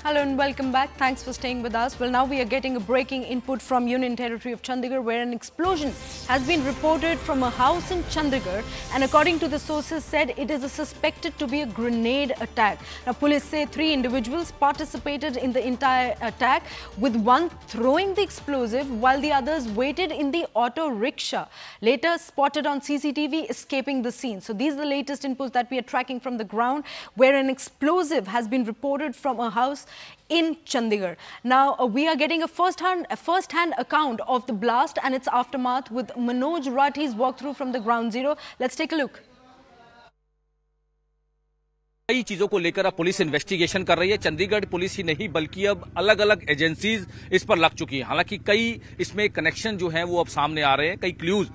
Hello and welcome back. Thanks for staying with us. Well, now we are getting a breaking input from Union Territory of Chandigarh, where an explosion has been reported from a house in Chandigarh, and according to the sources said it is suspected to be a grenade attack. Now, police say 3 individuals participated in the entire attack, with one throwing the explosive while the others waited in the auto rickshaw, later spotted on CCTV escaping the scene. So these are the latest inputs that we are tracking from the ground, where an explosive has been reported from a house in Chandigarh. Now, we are getting a first-hand account of the blast and its aftermath with Manoj Rathi's walkthrough from the ground zero. Let's take a look. कई चीजों को लेकर अब police investigation कर रही है। Chandigarh police ही नहीं बल्कि अब अलग अलग एजेंसीज इस पर लग चुकी हैं। हालांकि कई इसमें कनेक्शन जो हैं वो अब सामने आ रहे हैं, कई क्लूज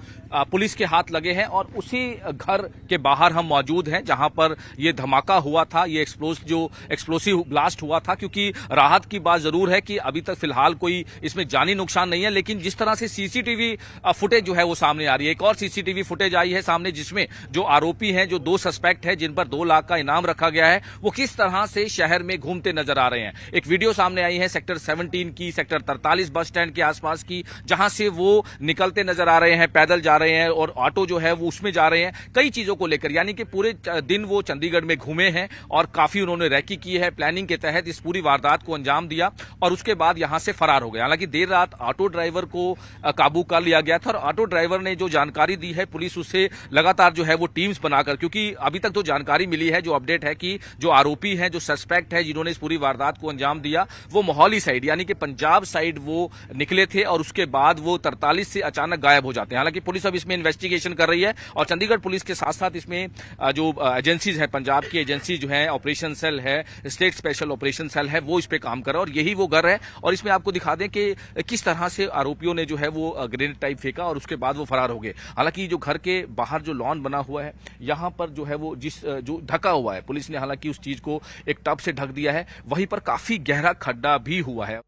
पुलिस के हाथ लगे हैं और उसी घर के बाहर हम मौजूद हैं जहां पर ये धमाका हुआ था, ये एक्सप्लोसिव ब्लास्ट हुआ था। क्योंकि राहत की बात जरूर है कि अभी तक फिलहाल कोई इसमें जानी नुकसान नहीं है, लेकिन जिस तरह से सीसीटीवी फुटेज जो है वो सामने आ रही है, एक और सीसीटीवी फुटेज आई है सामने जिसमें जो आरोपी हैं, जो 2 सस्पेक्ट हैं जिन पर 2 लाख का इनाम रखा गया है, वो किस तरह से शहर में घूमते नजर आ रहे हैं। एक वीडियो सामने आई है सेक्टर 17 की, सेक्टर 43 बस स्टैंड के आसपास की, जहां से वो निकलते नजर आ रहे हैं, पैदल जा रहे हैं और ऑटो जो है वो उसमें जा रहे हैं। कई चीजों को लेकर यानी कि पूरे दिन वो चंडीगढ़ में घूमे हैं और काफी उन्होंने रैकी की है, प्लानिंग के तहत इस पूरी वारदात को अंजाम दिया और उसके बाद यहां से फरार हो गए। हालांकि देर रात ऑटो ड्राइवर को काबू कर लिया गया था और ऑटो ड्राइवर ने जो जानकारी दी है, पुलिस उससे लगातार जो है वो टीम्स बनाकर, क्योंकि अभी तक तो जानकारी मिली है, जो अपडेट है कि जो आरोपी हैं, जो सस्पेक्ट है जिन्होंने इस पूरी वारदात को अंजाम दिया, वो मोहाली साइड यानी कि पंजाब साइड वो निकले थे और उसके बाद वो 43 से अचानक गायब हो जाते हैं। हालांकि पुलिस अब इसमें इन्वेस्टिगेशन कर रही है और चंडीगढ़ पुलिस के साथ साथ इसमें जो एजेंसीज हैं, पंजाब की एजेंसी जो है, ऑपरेशन सेल है, स्टेट स्पेशल ऑपरेशन सेल है, वो इस पे काम कर रहा है और यही वो घर है। और इसमें आपको दिखा दें कि किस तरह से आरोपियों ने जो है वो ग्रेनेड टाइप फेंका और उसके बाद वो फरार हो गए। हालांकि जो घर के बाहर जो लॉन बना हुआ है, यहां पर जो है वो जो ढका हुआ है, पुलिस ने हालांकि उस चीज को एक टब से ढक दिया है, वहीं पर काफी गहरा खड्डा भी हुआ है।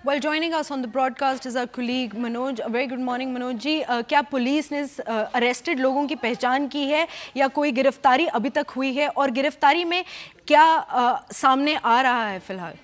Well, joining us on the broadcast is our colleague Manoj. A very good morning, Manoj जी. क्या पुलिस ने अरेस्टेड लोगों की पहचान की है या कोई गिरफ्तारी अभी तक हुई है, और गिरफ्तारी में क्या सामने आ रहा है फिलहाल?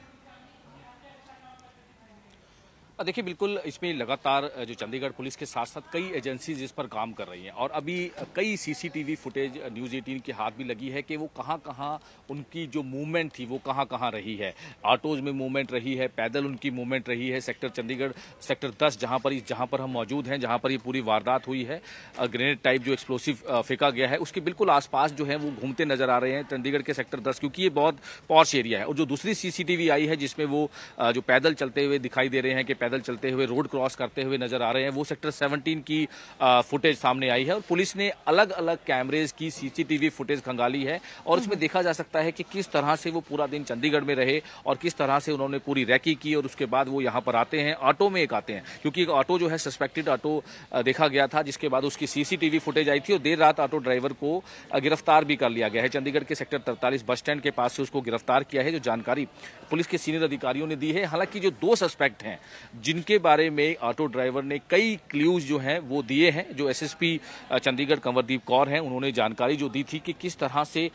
देखिए, बिल्कुल इसमें लगातार जो चंडीगढ़ पुलिस के साथ साथ कई एजेंसीज इस पर काम कर रही हैं और अभी कई सीसीटीवी फुटेज न्यूज़ 18 के हाथ भी लगी है कि वो कहां उनकी जो मूवमेंट थी वो कहां रही है। ऑटोज में मूवमेंट रही है, पैदल उनकी मूवमेंट रही है। सेक्टर चंडीगढ़ सेक्टर 10 जहां पर हम मौजूद हैं, जहां पर ये पूरी वारदात हुई है, ग्रेनेड टाइप जो एक्सप्लोसिव फेंका गया है, उसके बिल्कुल आसपास जो है वो घूमते नजर आ रहे हैं चंडीगढ़ के सेक्टर 10, क्योंकि ये बहुत पॉश एरिया है। और जो दूसरी सीसीटीवी आई है जिसमें वो जो पैदल चलते हुए दिखाई दे रहे हैं कि पैदल चलते हुए रोड क्रॉस करते हुए नजर आ रहे हैं, वो सेक्टर 17 की फुटेज सामने आई है और पुलिस ने अलग अलग कैमरेज की सीसीटीवी फुटेज खंगाली है और उसमें देखा जा सकता है कि किस तरह से वो पूरा दिन चंडीगढ़ में रहे और किस तरह से उन्होंने पूरी रैकी की और उसके बाद वो यहां पर आते हैं, ऑटो में एक आते हैं, क्योंकि एक ऑटो जो है सस्पेक्टेड ऑटो देखा गया था, जिसके बाद उसकी सीसीटीवी फुटेज आई थी और देर रात ऑटो ड्राइवर को गिरफ्तार भी कर लिया गया है। चंडीगढ़ के सेक्टर 43 बस स्टैंड के पास से उसको गिरफ्तार किया है, जो जानकारी पुलिस के सीनियर अधिकारियों ने दी है। हालांकि जो 2 सस्पेक्ट हैं जिनके बारे में ऑटो ड्राइवर ने कई क्लूज जो हैं वो दिए हैं, जो एसएसपी चंडीगढ़ कंवरदीप कौर हैं, उन्होंने जानकारी जो दी थी कि किस तरह से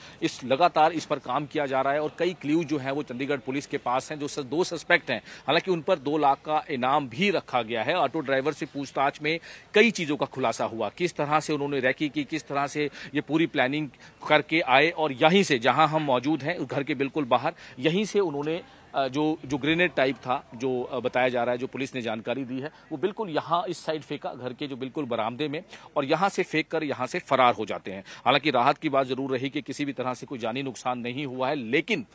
लगातार इस पर काम किया जा रहा है और कई क्लूज जो हैं वो चंडीगढ़ पुलिस के पास हैं। जो 2 सस्पेक्ट हैं, हालांकि उन पर 2 लाख का इनाम भी रखा गया है। ऑटो ड्राइवर से पूछताछ में कई चीजों का खुलासा हुआ, किस तरह से उन्होंने रैकी की, किस तरह से ये पूरी प्लानिंग करके आए और यहीं से, जहां हम मौजूद हैं घर के बिल्कुल बाहर, यहीं से उन्होंने जो ग्रेनेड टाइप था, जो बताया जा रहा है, जो पुलिस ने जानकारी दी है, वो बिल्कुल यहाँ इस साइड फेंका, घर के जो बिल्कुल बरामदे में, और यहाँ से फेंक कर यहाँ से फरार हो जाते हैं। हालांकि राहत की बात जरूर रही कि किसी भी तरह से कोई जानी नुकसान नहीं हुआ है, लेकिन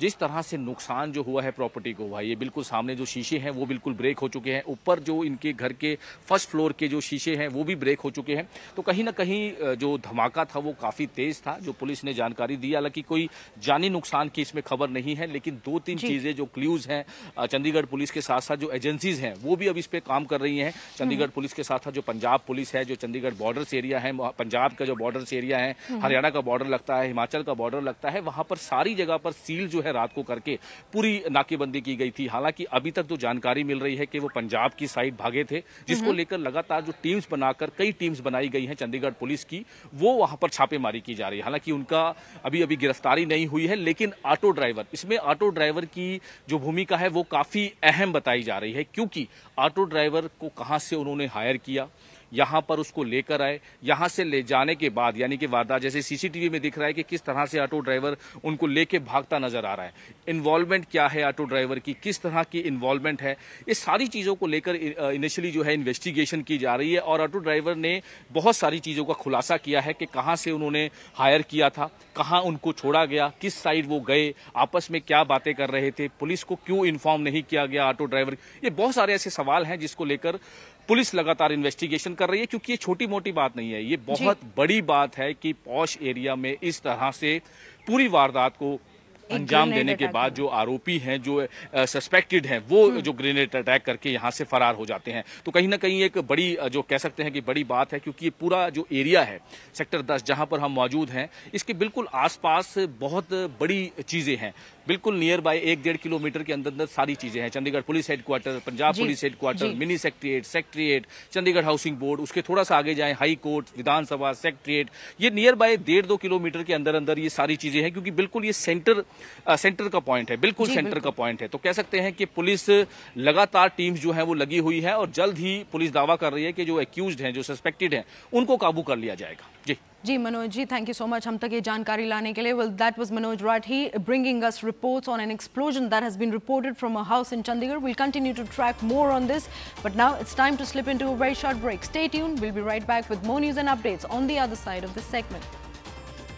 जिस तरह से नुकसान जो हुआ है प्रॉपर्टी को हुआ है, ये बिल्कुल सामने जो शीशे हैं वो बिल्कुल ब्रेक हो चुके हैं, ऊपर जो इनके घर के फर्स्ट फ्लोर के जो शीशे हैं वो भी ब्रेक हो चुके हैं। तो कहीं ना कहीं जो धमाका था वो काफ़ी तेज़ था, जो पुलिस ने जानकारी दी। हालांकि कोई जानी नुकसान की इसमें खबर नहीं है, लेकिन 2-3 चीज़ें जो क्लूज हैं, चंडीगढ़ पुलिस के साथ साथ जो एजेंसीज हैं वो भी अब इस पर काम कर रही हैं। चंडीगढ़ पुलिस के साथ साथ जो पंजाब पुलिस है, जो चंडीगढ़ बॉर्डर्स एरिया है, पंजाब का जो बॉर्डर्स एरिया है, हरियाणा का बॉर्डर लगता है, हिमाचल का बॉर्डर लगता है, वहाँ पर सारी जगह पर सील जो है है रात को करके पूरी नाकेबंदी की गई थी। हालांकि अभी तक जो जानकारी मिल रही है कि वो पंजाब की साइड भागे थे, जिसको लेकर लगातार जो टीम्स बनाकर कई टीम्स बनाई गई हैं चंडीगढ़ पुलिस की, वो वहां पर छापेमारी की जा रही है। हालांकि उनका अभी अभी गिरफ्तारी नहीं हुई है, लेकिन ऑटो ड्राइवर, इसमें ऑटो ड्राइवर की जो भूमिका है वो काफी अहम बताई जा रही है, क्योंकि ऑटो ड्राइवर को कहां से उन्होंने हायर किया, यहां पर उसको लेकर आए, यहां से ले जाने के बाद यानी कि वारदात जैसे सीसीटीवी में दिख रहा है कि किस तरह से ऑटो ड्राइवर उनको लेके भागता नजर आ रहा है, इन्वॉल्वमेंट क्या है ऑटो ड्राइवर की, किस तरह की इन्वॉल्वमेंट है, ये सारी चीजों को लेकर इनिशियली जो है इन्वेस्टिगेशन की जा रही है। और ऑटो ड्राइवर ने बहुत सारी चीजों का खुलासा किया है कि कहां से उन्होंने हायर किया था, कहां उनको छोड़ा गया, किस साइड वो गए, आपस में क्या बातें कर रहे थे, पुलिस को क्यों इन्फॉर्म नहीं किया गया ऑटो ड्राइवर। ये बहुत सारे ऐसे सवाल हैं जिसको लेकर पुलिस लगातार इन्वेस्टिगेशन कर रही है, क्योंकि ये छोटी मोटी बात नहीं है, ये बहुत बड़ी बात है कि पॉश एरिया में इस तरह से पूरी वारदात को अंजाम देने के बाद जो आरोपी हैं, जो सस्पेक्टेड हैं, वो जो ग्रेनेड अटैक करके यहां से फरार हो जाते हैं। तो कहीं ना कहीं एक बड़ी जो कह सकते हैं कि बड़ी बात है, क्योंकि ये पूरा जो एरिया है सेक्टर 10 जहां पर हम मौजूद हैं, इसके बिल्कुल आसपास बहुत बड़ी चीजें हैं, बिल्कुल नियर बाय 1-1.5 किलोमीटर के अंदर अंदर सारी चीजें हैं। Chandigarh police headquarter, Punjab police headquarter, mini secretariat, Chandigarh housing board, उसके थोड़ा सा आगे जाएं हाई कोर्ट, विधानसभा, सेक्रेटरिएट, ये नियर बाय 1.5-2 किलोमीटर के अंदर अंदर ये सारी चीजें हैं, क्योंकि बिल्कुल ये सेंटर का पॉइंट है, बिल्कुल सेंटर का पॉइंट है। तो कह सकते हैं कि पुलिस लगातार टीम्स जो है वो लगी हुई है, और जल्द ही पुलिस दावा कर रही है कि जो एक्यूज्ड हैं, जो सस्पेक्टेड हैं, उनको काबू कर लिया जाएगा। जी Manoj ji, thank you so much हम तक ये जानकारी लाने के लिए। Well, that was Manoj Rathi bringing us reports on an explosion that has been reported from a house in Chandigarh. We'll continue to track more on this, but now it's time to slip into a very short break. Stay tuned, we'll be right back with more news and updates on the other side of this segment.